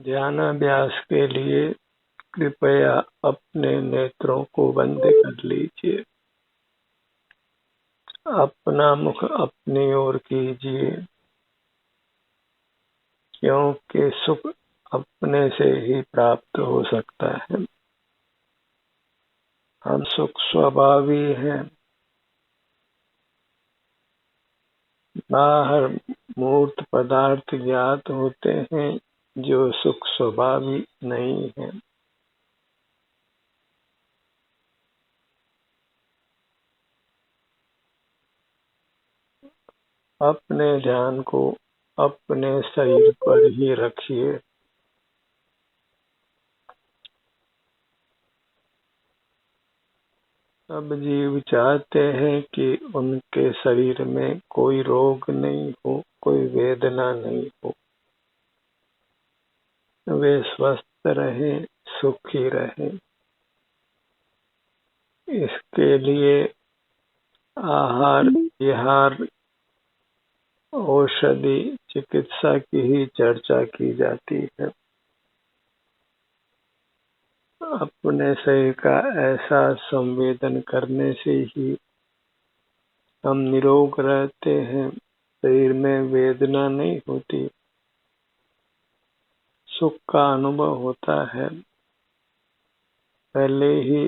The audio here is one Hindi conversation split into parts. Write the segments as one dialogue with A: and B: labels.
A: ध्यानाभ्यास के लिए कृपया अपने नेत्रों को बंद कर लीजिए। अपना मुख अपनी ओर कीजिए, क्योंकि सुख अपने से ही प्राप्त हो सकता है। हम सुख स्वभावी हैं। बाहर मूर्त पदार्थ ज्ञात होते हैं जो सुख स्वभावी नहीं है। अपने ध्यान को अपने शरीर पर ही रखिए। सब जीव चाहते हैं कि उनके शरीर में कोई रोग नहीं हो, कोई वेदना नहीं हो, वे स्वस्थ रहें, सुखी रहें। इसके लिए आहार विहार, औषधि, चिकित्सा की ही चर्चा की जाती है। अपने शरीर का ऐसा संवेदन करने से ही हम निरोग रहते हैं। शरीर में वेदना नहीं होती, सुख का अनुभव होता है। भले ही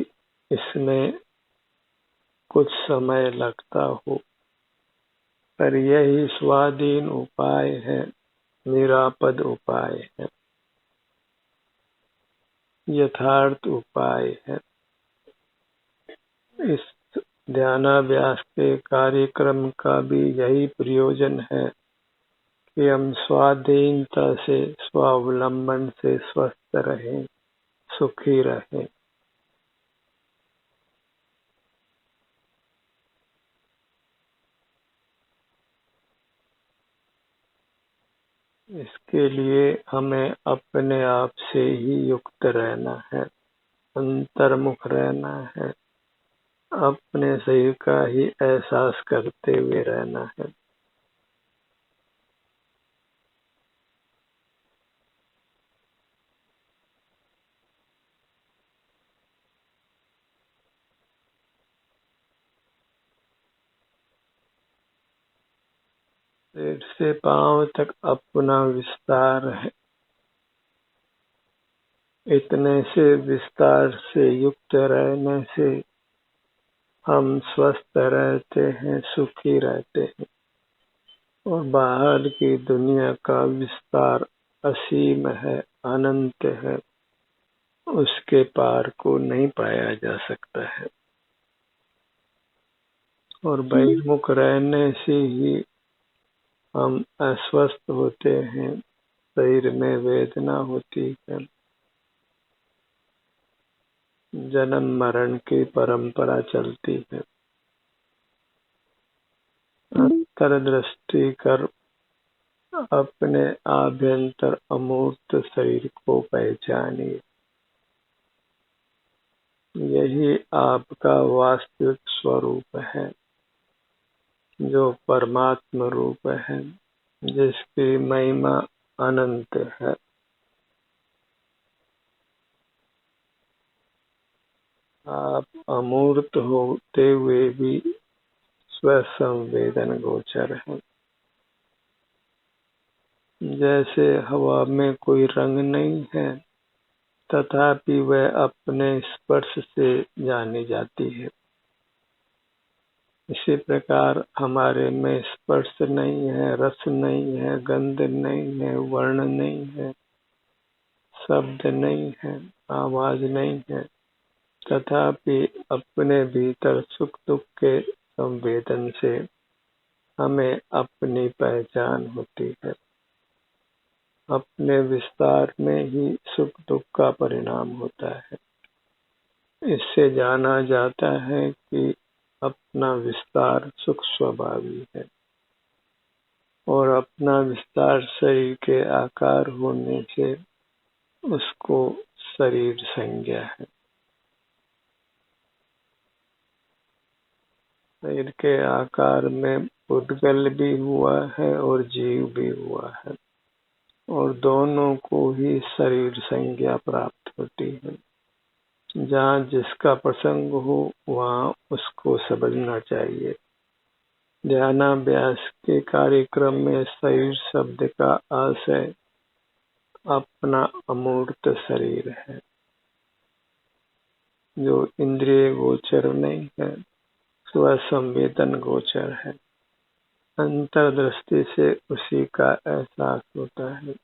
A: इसमें कुछ समय लगता हो, पर यही स्वाधीन उपाय है, निरापद उपाय है, यथार्थ उपाय है। इस ध्यानाभ्यास के कार्यक्रम का भी यही प्रयोजन है कि हम स्वाधीनता से, स्वावलंबन से स्वस्थ रहें, सुखी रहें। इसके लिए हमें अपने आप से ही युक्त रहना है, अंतर्मुख रहना है, अपने शरीर का ही एहसास करते हुए रहना है। सिर से पांव तक अपना विस्तार है। इतने से विस्तार से युक्त रहने से हम स्वस्थ रहते हैं, सुखी रहते हैं, और बाहर की दुनिया का विस्तार असीम है, अनंत है, उसके पार को नहीं पाया जा सकता है। और बहिर्मुख रहने से ही हम अस्वस्थ होते हैं, शरीर में वेदना होती है, जन्म मरण की परंपरा चलती है। अंतर्दृष्टि कर अपने आभ्यंतर अमूर्त शरीर को पहचानिए। यही आपका वास्तविक स्वरूप है, जो परमात्म रूप है, जिसकी महिमा अनंत है। आप अमूर्त होते हुए भी स्वसंवेदन गोचर है। जैसे हवा में कोई रंग नहीं है, तथापि वह अपने स्पर्श से जानी जाती है। इसी प्रकार हमारे में स्पर्श नहीं है, रस नहीं है, गंध नहीं है, वर्ण नहीं है, शब्द नहीं है, आवाज नहीं है, तथापि अपने भीतर सुख दुख के संवेदन से हमें अपनी पहचान होती है। अपने विस्तार में ही सुख दुख का परिणाम होता है। इससे जाना जाता है कि अपना विस्तार सुख स्वभावी है, और अपना विस्तार शरीर के आकार होने से उसको शरीर संज्ञा है। शरीर के आकार में पुद्गल भी हुआ है और जीव भी हुआ है। और दोनों को ही शरीर संज्ञा प्राप्त होती है। जहाँ जिसका प्रसंग हो वहाँ उसको समझना चाहिए। ध्यानाभ्यास के कार्यक्रम में शरीर शब्द का आशय अपना अमूर्त शरीर है, जो इंद्रिय गोचर नहीं है, स्वसंवेदन गोचर है। अंतर्दृष्टि से उसी का एहसास होता है।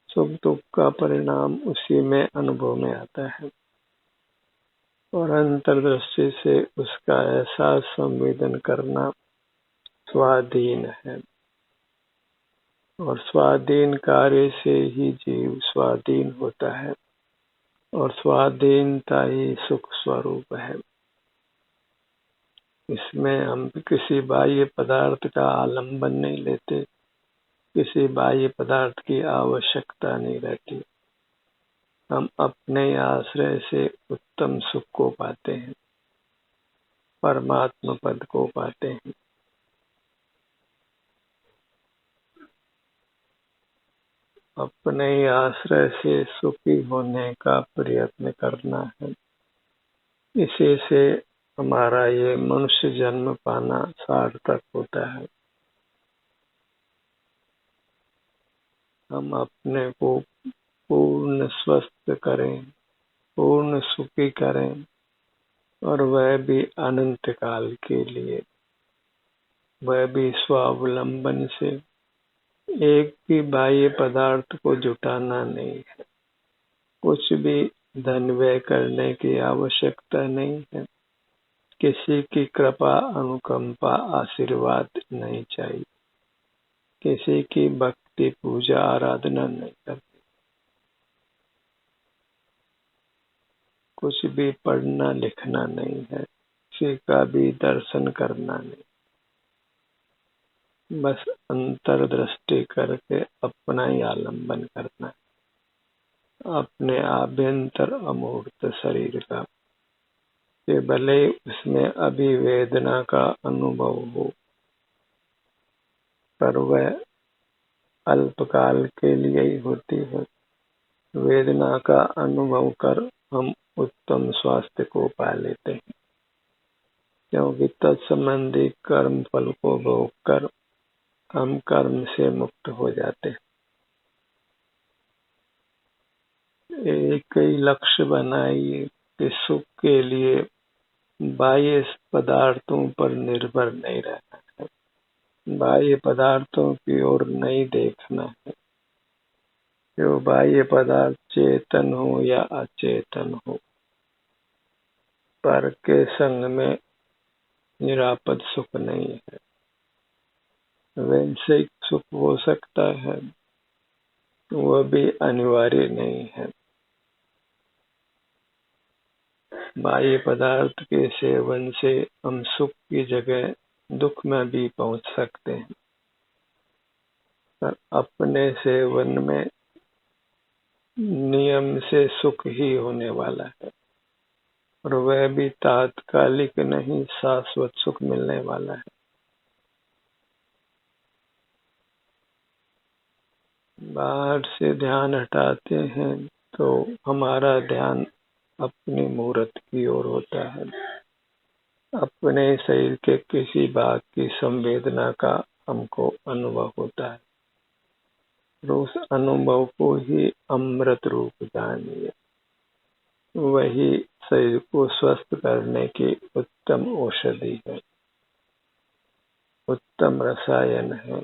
A: सुख दुख का परिणाम उसी में अनुभव में आता है और अंतर्दृष्टि से उसका एहसास संवेदन करना स्वाधीन है और स्वाधीन कार्य से ही जीव स्वाधीन होता है और स्वाधीनता ही सुख स्वरूप है। इसमें हम किसी बाह्य पदार्थ का आलंबन नहीं लेते, किसी बाह्य पदार्थ की आवश्यकता नहीं रहती। हम अपने आश्रय से उत्तम सुख को पाते हैं, परमात्मा पद को पाते हैं। अपने आश्रय से सुखी होने का प्रयत्न करना है। इसी से हमारा ये मनुष्य जन्म पाना सार्थक होता है। हम अपने को पूर्ण स्वस्थ करें, पूर्ण सुखी करें और वह भी अनंत काल के लिए, वह भी स्वावलंबन से। एक भी बाह्य पदार्थ को जुटाना नहीं है, कुछ भी धन व्यय करने की आवश्यकता नहीं है, किसी की कृपा अनुकंपा आशीर्वाद नहीं चाहिए, किसी की भक्ति पूजा आराधना नहीं करती, कुछ भी पढ़ना लिखना नहीं है, किसी का भी दर्शन करना नहीं, बस अंतर्दृष्टि करके अपना ही आलंबन करना, अपने आभ्यंतर अमूर्त शरीर का, कि भले उसमें अभी वेदना का अनुभव हो पर वह अल्पकाल के लिए ही होती है। वेदना का अनुभव कर हम उत्तम स्वास्थ्य को पा लेते हैं, क्योंकि तत्संबंधी कर्म फल को भोग कर हम कर्म से मुक्त हो जाते हैं। एक ही लक्ष्य बनाइए कि सुख के लिए बाह्य पदार्थों पर निर्भर नहीं रहना है, बाह्य पदार्थों की ओर नहीं देखना है। जो बाह्य पदार्थ चेतन हो या अचेतन हो, पर के संग में निरापद सुख नहीं है। वैश्विक सुख हो सकता है, वह भी अनिवार्य नहीं है। बाह्य पदार्थ के सेवन से हम सुख की जगह दुख में भी पहुंच सकते हैं, पर अपने सेवन में नियम से सुख ही होने वाला है और वह भी तात्कालिक नहीं, शाश्वत सुख मिलने वाला है। बाहर से ध्यान हटाते हैं तो हमारा ध्यान अपनी मूर्त की ओर होता है, अपने शरीर के किसी भाग की संवेदना का हमको अनुभव होता है। उस अनुभव को ही अमृत रूप जानिए, वही शरीर को स्वस्थ करने की उत्तम औषधि है, उत्तम रसायन है,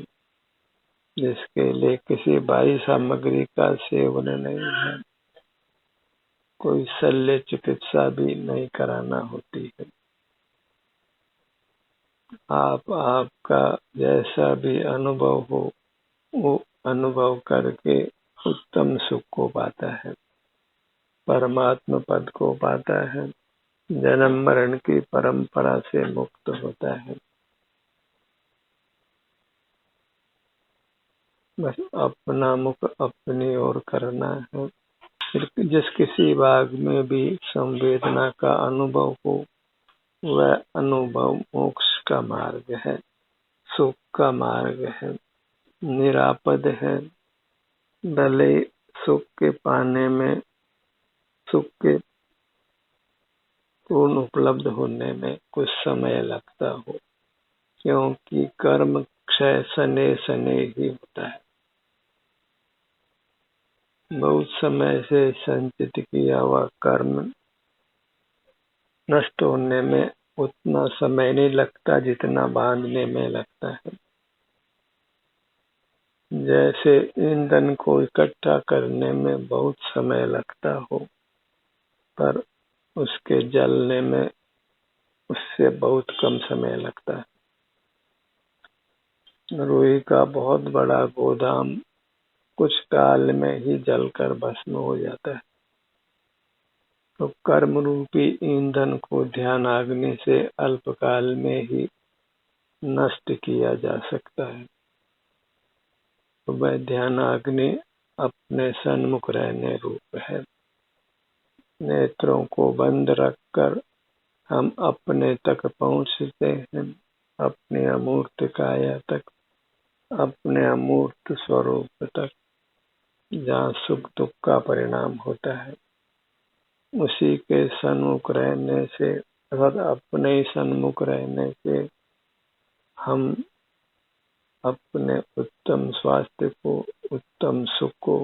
A: जिसके लिए किसी बाह्य सामग्री का सेवन नहीं है, कोई शल्य चिकित्सा भी नहीं कराना होती है। आपका जैसा भी अनुभव हो, वो अनुभव करके उत्तम सुख को पाता है, परमात्मा पद को पाता है, जन्म मरण की परंपरा से मुक्त होता है। बस अपना मुख अपनी ओर करना है। जिस किसी भाग में भी संवेदना का अनुभव हो, वह अनुभव मोक्ष का मार्ग है, सुख का मार्ग है, निरापद है। भले सुख के पाने में, सुख के पूर्ण उपलब्ध होने में कुछ समय लगता हो, क्योंकि कर्म क्षय सने सने ही होता है। बहुत समय से संचित किया हुआ कर्म नष्ट होने में उतना समय नहीं लगता जितना बांधने में लगता है। जैसे ईंधन को इकट्ठा करने में बहुत समय लगता हो, पर उसके जलने में उससे बहुत कम समय लगता है। रुई का बहुत बड़ा गोदाम कुछ काल में ही जलकर भस्म हो जाता है। तो कर्म रूपी ईंधन को ध्यान अग्नि से अल्पकाल में ही नष्ट किया जा सकता है। तो वह ध्यान अग्नि अपने सन्मुख रहने रूप है। नेत्रों को बंद रखकर हम अपने तक पहुंचते हैं, अपने अमूर्त काया तक, अपने अमूर्त स्वरूप तक, जहाँ सुख दुख का परिणाम होता है। उसी के सन्मुख रहने से अर्थात अपने ही सन्मुख रहने से हम अपने उत्तम स्वास्थ्य को, उत्तम सुख को,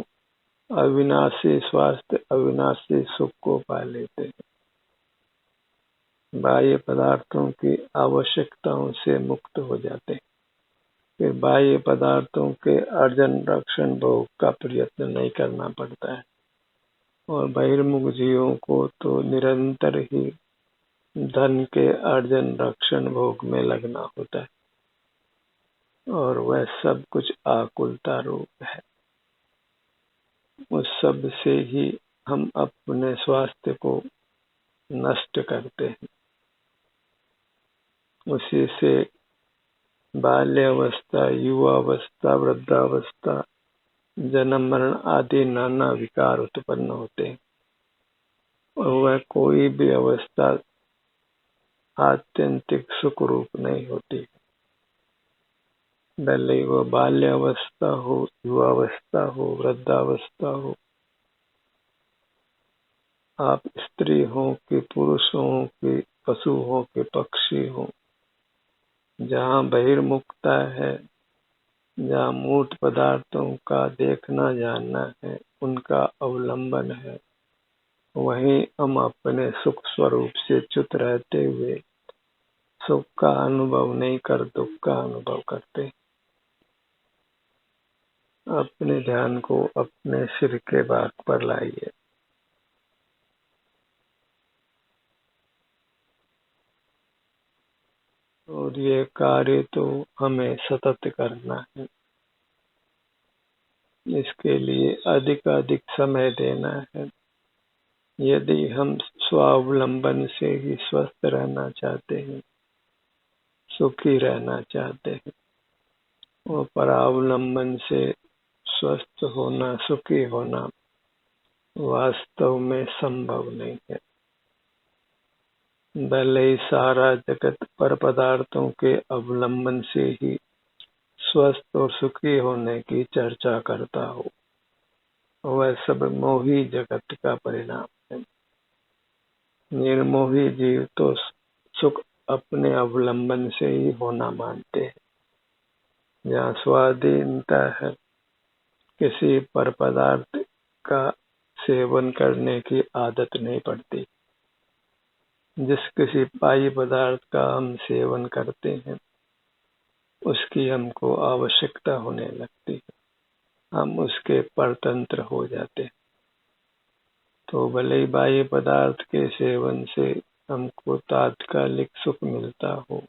A: अविनाशी स्वास्थ्य, अविनाशी सुख को पा लेते हैं। बाह्य पदार्थों की आवश्यकताओं से मुक्त हो जाते हैं। फिर बाह्य पदार्थों के अर्जन रक्षण भोग का प्रयत्न नहीं करना पड़ता है। और बहिर्मुख जीवों को तो निरंतर ही धन के अर्जन रक्षण भोग में लगना होता है, और वह सब कुछ आकुलता रूप है। उस सब से ही हम अपने स्वास्थ्य को नष्ट करते हैं। उसी से बाल्यावस्था, युवावस्था, वृद्धावस्था, जन्म मरण आदि नाना विकार उत्पन्न होते हैं। और वह कोई भी अवस्था आत्यंतिक सुख रूप नहीं होती। भले वो बाल्यावस्था हो, युवावस्था हो, वृद्धावस्था हो, आप स्त्री हो कि पुरुष हो कि पशु हो कि पक्षी हो, जहाँ बहिर्मुखता है, जहाँ मूर्त पदार्थों का देखना जानना है, उनका अवलंबन है, वहीं हम अपने सुख स्वरूप से च्युत रहते हुए सुख का अनुभव नहीं कर दुख का अनुभव करते। अपने ध्यान को अपने सिर के भाग पर लाइए। और ये कार्य तो हमें सतत करना है। इसके लिए अधिक अधिक समय देना है। यदि हम स्वावलंबन से ही स्वस्थ रहना चाहते हैं, सुखी रहना चाहते हैं, और परावलंबन से स्वस्थ होना, सुखी होना वास्तव में संभव नहीं है। भले ही सारा जगत पर पदार्थों के अवलंबन से ही स्वस्थ और सुखी होने की चर्चा करता हो, वह सब मोही जगत का परिणाम है। निर्मोही जीव तो सुख अपने अवलंबन से ही होना मानते हैं। जहाँ स्वाधीनता है, किसी पर पदार्थ का सेवन करने की आदत नहीं पड़ती। जिस किसी बाह्य पदार्थ का हम सेवन करते हैं, उसकी हमको आवश्यकता होने लगती है, हम उसके परतंत्र हो जाते हैं। तो भले ही बाह्य पदार्थ के सेवन से हमको तात्कालिक सुख मिलता हो,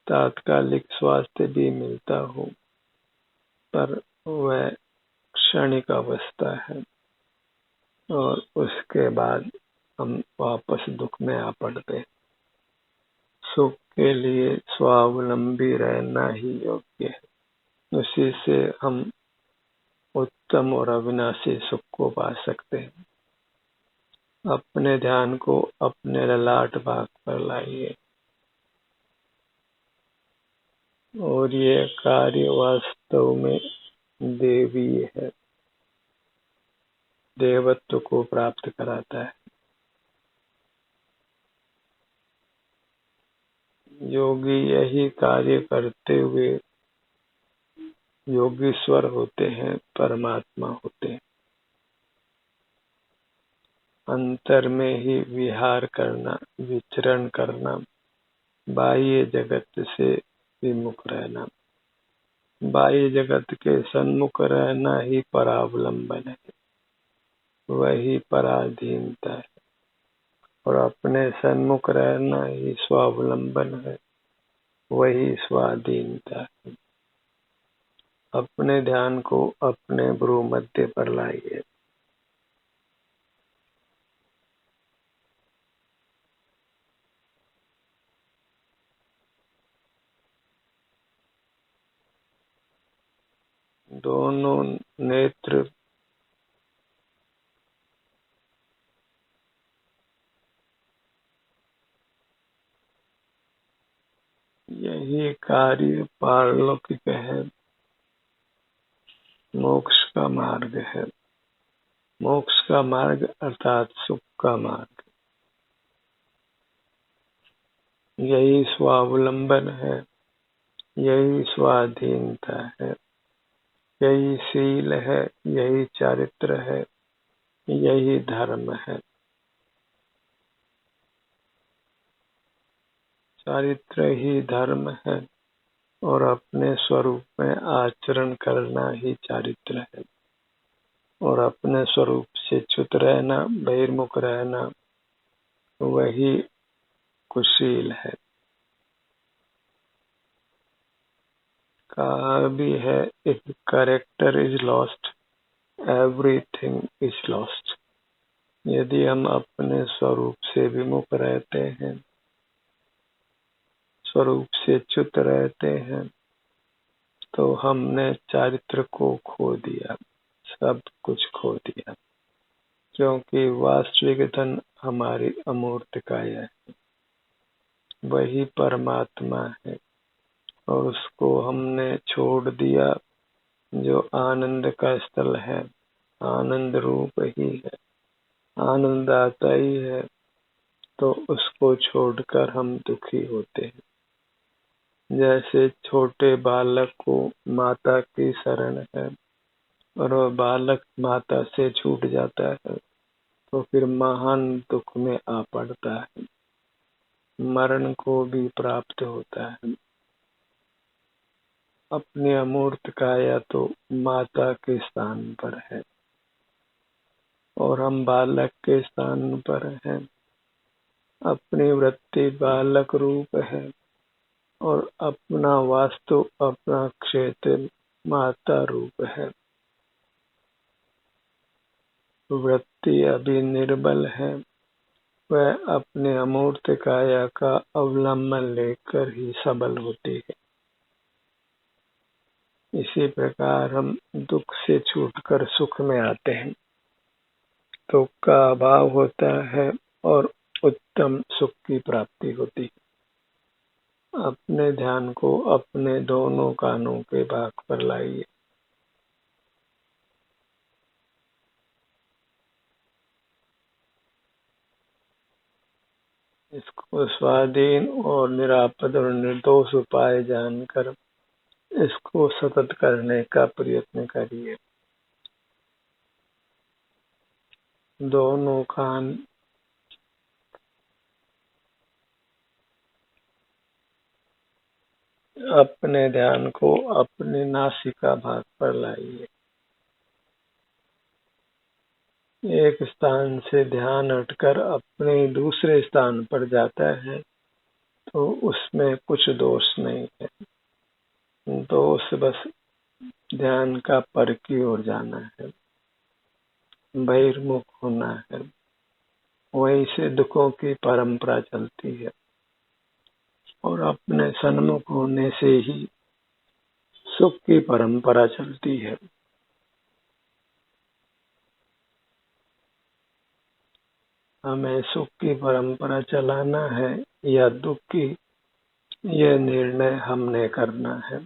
A: तात्कालिक स्वास्थ्य भी मिलता हो, पर वह क्षणिक अवस्था है, और उसके बाद हम वापस दुख में आ पड़ते हैं। सुख के लिए स्वावलंबी रहना ही योग्य है। उसी से हम उत्तम और अविनाशी सुख को पा सकते हैं। अपने ध्यान को अपने ललाट भाग पर लाइए। और ये कार्य वास्तव में देवी है, देवत्व को प्राप्त कराता है। योगी यही कार्य करते हुए योगीश्वर होते हैं, परमात्मा होते हैं। अंतर में ही विहार करना, विचरण करना, बाह्य जगत से विमुख रहना, बाह्य जगत के सन्मुख रहना ही परावलंबन है, वही पराधीनता है। और अपने सन्मुख रहना ही स्वावलंबन है, वही स्वाधीनता है। अपने ध्यान को अपने भ्रू मध्य पर लाइए। दोनों नेत्र यही कार्य पारलौकिक है, मोक्ष का मार्ग है। मोक्ष का मार्ग अर्थात सुख का मार्ग, यही स्वावलंबन है, यही स्वाधीनता है, यही शील है, यही चारित्र है, यही धर्म है। चारित्र ही धर्म है और अपने स्वरूप में आचरण करना ही चारित्र है। और अपने स्वरूप से च्युत रहना, बहिर्मुख रहना, वही कुशील है। कहा भी है, if character is lost everything is lost. यदि हम अपने स्वरूप से विमुख रहते हैं, स्वरूप से च्युत रहते हैं, तो हमने चारित्र को खो दिया, सब कुछ खो दिया। क्योंकि वास्तविक धन हमारी अमूर्त काया है, वही परमात्मा है, और उसको हमने छोड़ दिया। जो आनंद का स्थल है, आनंद रूप ही है, आनंद आता ही है, तो उसको छोड़कर हम दुखी होते हैं। जैसे छोटे बालक को माता की शरण है और वह बालक माता से छूट जाता है, तो फिर महान दुख में आ पड़ता है, मरण को भी प्राप्त होता है। अपनी अमूर्त काया तो माता के स्थान पर है और हम बालक के स्थान पर हैं। अपनी वृत्ति बालक रूप है और अपना वास्तु, अपना क्षेत्र माता रूप है। वृत्ति अभी निर्बल है, वह अपने अमूर्त काया का अवलंबन लेकर ही सबल होती है। इसी प्रकार हम दुख से छूटकर सुख में आते हैं, दुख का अभाव होता है और उत्तम सुख की प्राप्ति होती है। अपने ध्यान को अपने दोनों कानों के भाग पर लाइए। इसको स्वाधीन और निरापद और निर्दोष उपाय जानकर इसको सतत करने का प्रयत्न करिए। दोनों कान अपने ध्यान को अपने नासिका भाग पर लाइए। एक स्थान से ध्यान हटकर अपने दूसरे स्थान पर जाता है तो उसमें कुछ दोष नहीं है। दोष बस ध्यान का पर की ओर जाना है, बहिर्मुख होना है। वहीं से दुखों की परंपरा चलती है और अपने सन्मुख होने से ही सुख की परंपरा चलती है। हमें सुख की परंपरा चलाना है या दुख की, ये निर्णय हमने करना है।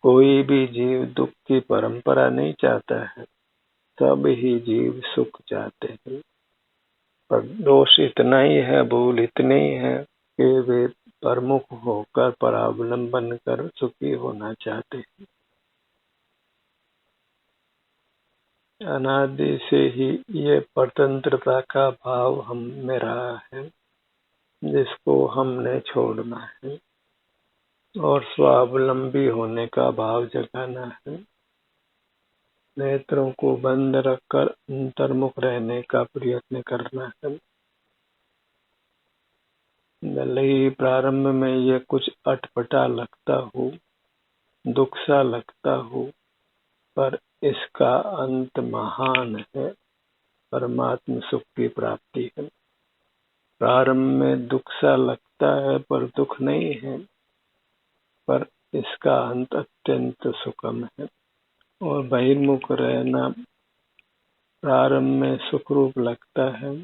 A: कोई भी जीव दुख की परंपरा नहीं चाहता है, सब ही जीव सुख चाहते हैं। पर दोष इतना ही है, भूल इतनी ही है कि वे प्रमुख होकर परावलंबन कर सुखी होना चाहते हैं। अनादि से ही ये स्वतंत्रता का भाव हम में रहा है, जिसको हमने छोड़ना है और स्वावलंबी होने का भाव जगाना है। नेत्रों को बंद रखकर अंतर्मुख रहने का प्रयत्न करना है। भले ही प्रारंभ में ये कुछ अटपटा लगता हो, दुख सा लगता हो, पर इसका अंत महान है, परमात्म सुख की प्राप्ति है। प्रारंभ में दुख सा लगता है पर दुख नहीं है, पर इसका अंत अत्यंत सुखम है। और बहिर्मुख रहना प्रारंभ में सुखरूप लगता है,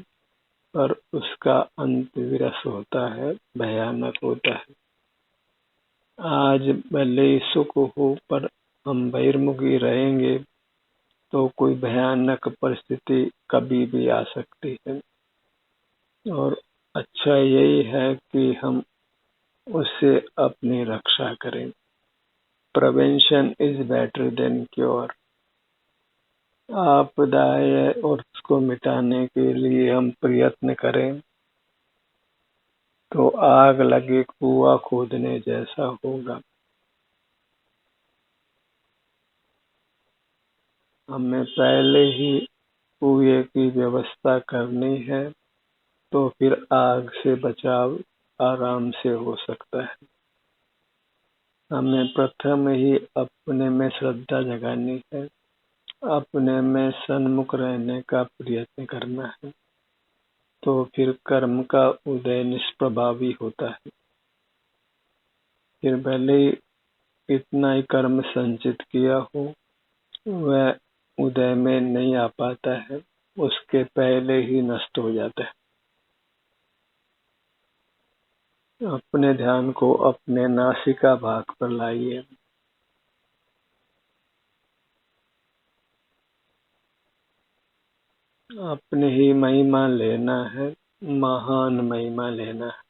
A: पर उसका अंत विरस होता है, भयानक होता है। आज भले ही सुख हो, पर हम बहिर्मुखी रहेंगे तो कोई भयानक परिस्थिति कभी भी आ सकती है, और अच्छा यही है कि हम उससे अपनी रक्षा करें। Prevention is better than cure. आपदाएं और उसको मिटाने के लिए हम प्रयत्न करें तो आग लगे कुआं खोदने जैसा होगा। हमें पहले ही कुएं की व्यवस्था करनी है, तो फिर आग से बचाव आराम से हो सकता है। हमें प्रथम ही अपने में श्रद्धा जगानी है, अपने में सन्मुख रहने का प्रयत्न करना है, तो फिर कर्म का उदय निष्प्रभावी होता है। फिर भले ही इतना ही कर्म संचित किया हो, वह उदय में नहीं आ पाता है, उसके पहले ही नष्ट हो जाता है। अपने ध्यान को अपने नासिका भाग पर लाइए। अपनी ही महिमा लेना है, महान महिमा लेना है।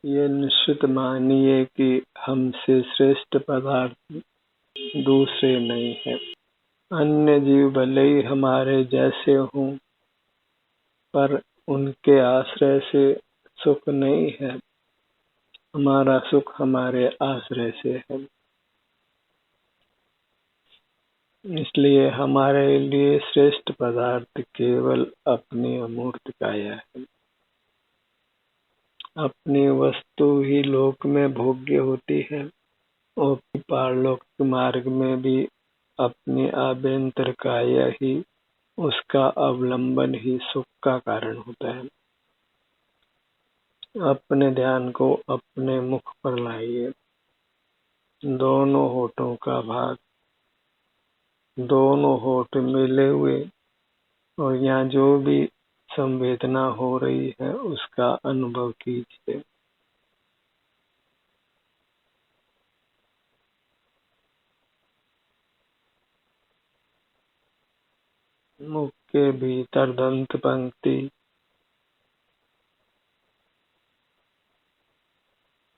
A: ये निश्चित मानिए कि हमसे श्रेष्ठ पदार्थ दूसरे नहीं है। अन्य जीव भले ही हमारे जैसे हों, पर उनके आश्रय से सुख नहीं है, हमारा सुख हमारे आश्रय से है। इसलिए हमारे लिए श्रेष्ठ पदार्थ केवल अपनी अमूर्त काया है। अपनी वस्तु ही लोक में भोग्य होती है, और पारलौक मार्ग में भी अपनी आभ्यंतर काया ही, उसका अवलंबन ही सुख का कारण होता है। अपने ध्यान को अपने मुख पर लाइए। दोनों होठों का भाग, दोनों होठ मिले हुए, और यहाँ जो भी संवेदना हो रही है उसका अनुभव कीजिए। मुख के भीतर दंत पंक्ति,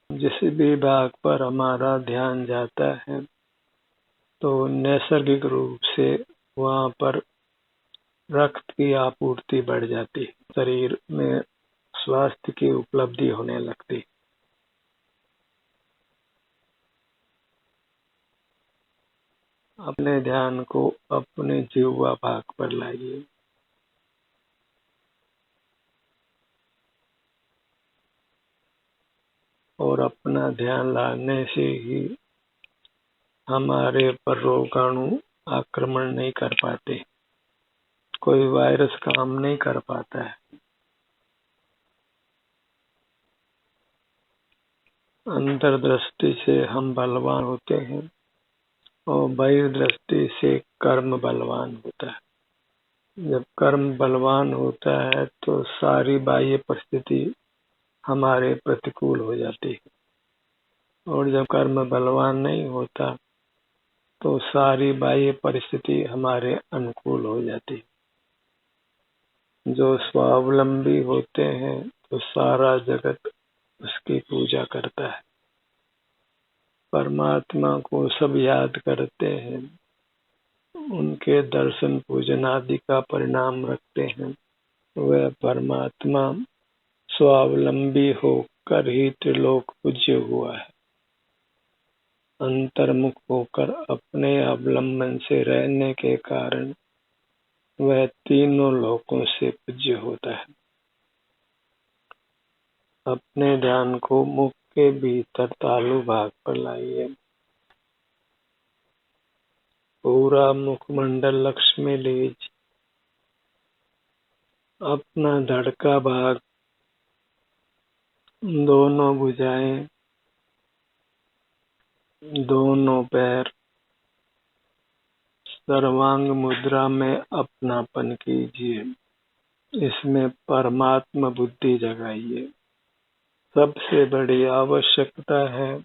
A: जिस भी भाग पर हमारा ध्यान जाता है तो नैसर्गिक रूप से वहाँ पर रक्त की आपूर्ति बढ़ जाती है, शरीर में स्वास्थ्य की उपलब्धि होने लगती। अपने ध्यान को अपने जिह्वा भाग पर लाइए। और अपना ध्यान लाने से ही हमारे पर रोगाणु आक्रमण नहीं कर पाते, कोई वायरस काम नहीं कर पाता है। अंतर्दृष्टि से हम बलवान होते हैं, और बहिर्दृष्टि से कर्म बलवान होता है। जब कर्म बलवान होता है तो सारी बाह्य परिस्थिति हमारे प्रतिकूल हो जाती है, और जब कर्म बलवान नहीं होता तो सारी बाह्य परिस्थिति हमारे अनुकूल हो जाती है। जो स्वावलंबी होते हैं तो सारा जगत उसकी पूजा करता है। परमात्मा को सब याद करते हैं, उनके दर्शन पूजन आदि का परिणाम रखते हैं। वह परमात्मा स्वावलंबी होकर ही त्रिलोक पूज्य हुआ है। अंतर्मुख होकर अपने अवलंबन से रहने के कारण वह तीनों लोकों से पूज्य होता है। अपने ध्यान को मुख के भीतर तालु भाग पर लाइए। पूरा मुखमंडल लक्ष्य में लीजिए। अपना धड़ का भाग, दोनों भुजाएं, दोनों पैर, सर्वांग मुद्रा में अपनापन कीजिए। इसमें परमात्मा बुद्धि जगाइए। सबसे बड़ी आवश्यकता है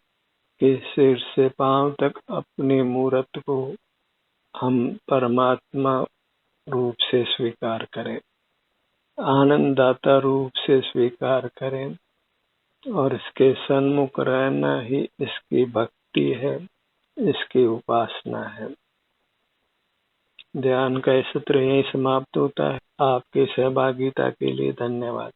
A: कि सिर से पांव तक अपनी मूर्त को हम परमात्मा रूप से स्वीकार करें, आनंददाता रूप से स्वीकार करें, और इसके सन्मुख रहना ही इसकी भक्ति है, इसकी उपासना है। ध्यान का सत्र यहीं समाप्त होता है। आपकी सहभागिता के लिए धन्यवाद।